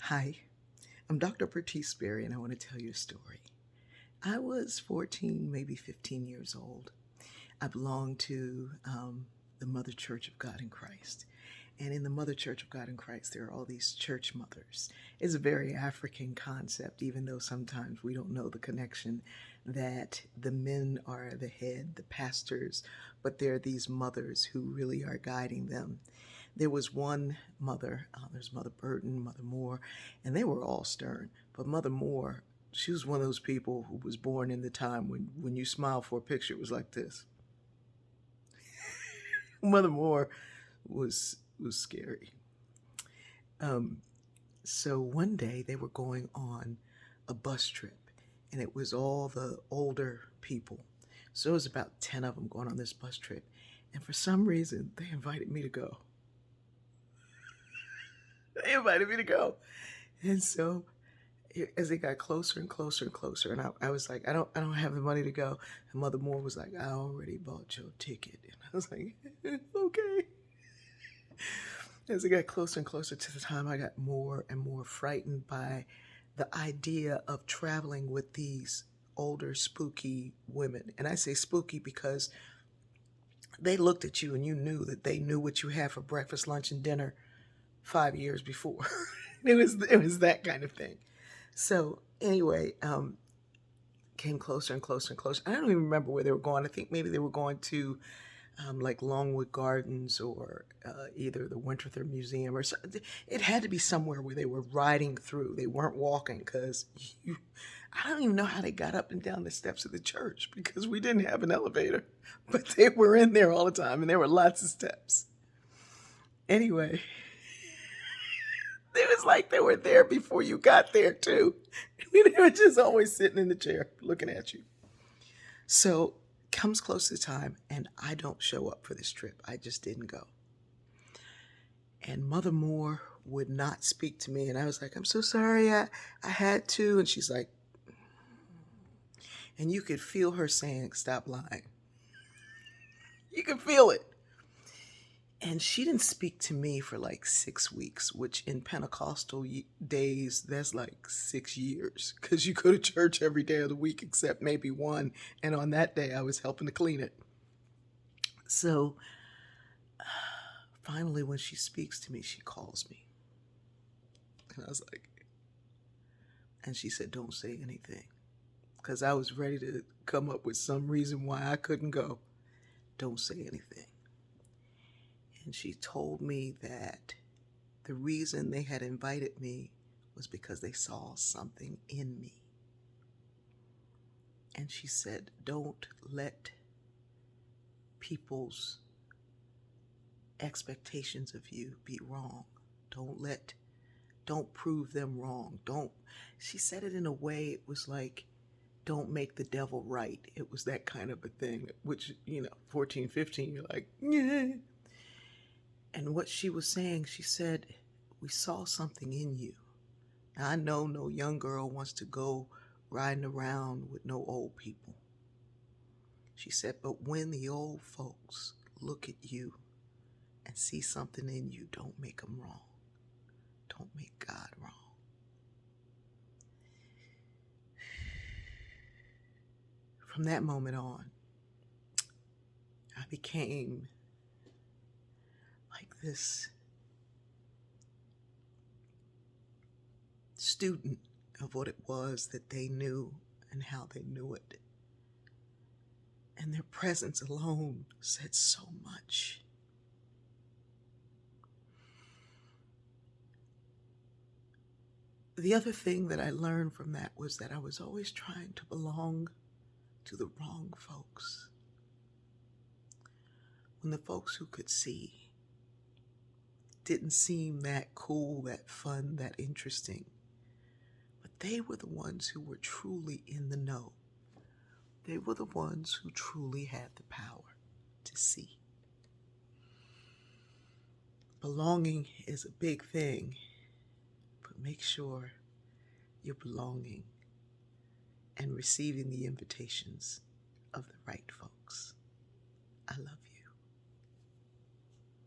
Hi, I'm Dr. Bertice Berry, and I want to tell you a story. I was 14, maybe 15 years old. I belonged to the Mother Church of God in Christ. And in the Mother Church of God in Christ, there are all these church mothers. It's a very African concept, even though sometimes we don't know the connection that the men are the head, the pastors, but there are these mothers who really are guiding them. There was one mother, there's Mother Burton, Mother Moore, and they were all stern. But Mother Moore, she was one of those people who was born in the time when you smile for a picture, it was like this. Mother Moore was scary. Um, so one day they were going on a bus trip, and it was all the older people. So it was about 10 of them going on this bus trip. And for some reason, they invited me to go. They invited me to go. And so as it got closer and closer and closer, and I was like, I don't have the money to go. And Mother Moore was like, I already bought your ticket. And I was like, okay. As it got closer and closer to the time, I got more and more frightened by the idea of traveling with these older, spooky women. And I say spooky because they looked at you and you knew that they knew what you had for breakfast, lunch, and dinner 5 years before. It was that kind of thing. So anyway, came closer and closer and closer. I don't even remember where they were going. I think maybe they were going to like Longwood Gardens or either the Winterthur Museum or so. It had to be somewhere where they were riding through. They weren't walking because I don't even know how they got up and down the steps of the church because we didn't have an elevator, but they were in there all the time and there were lots of steps. Anyway, it was like they were there before you got there too. They were just always sitting in the chair looking at you. So comes close to time and I don't show up for this trip. I just didn't go. And Mother Moore would not speak to me. And I was like, I'm so sorry. I had to. And she's like, and you could feel her saying, stop lying. You could feel it. And she didn't speak to me for like 6 weeks, which in Pentecostal days, that's like 6 years. Because you go to church every day of the week except maybe one. And on that day, I was helping to clean it. So finally, when she speaks to me, she calls me. And I was like, and she said, don't say anything. Because I was ready to come up with some reason why I couldn't go. Don't say anything. And she told me that the reason they had invited me was because they saw something in me. And she said, don't let people's expectations of you be wrong. Don't prove them wrong. She said it in a way, it was like, don't make the devil right. It was that kind of a thing, which, 14, 15, you're like, yeah. And what she was saying, she said, we saw something in you. Now, I know no young girl wants to go riding around with no old people. She said, but when the old folks look at you and see something in you, don't make them wrong. Don't make God wrong. From that moment on, I became like this student of what it was that they knew and how they knew it. And their presence alone said so much. The other thing that I learned from that was that I was always trying to belong to the wrong folks. When the folks who could see didn't seem that cool, that fun, that interesting, but they were the ones who were truly in the know. They were the ones who truly had the power to see. Belonging is a big thing, but make sure you're belonging and receiving the invitations of the right folks. I love you.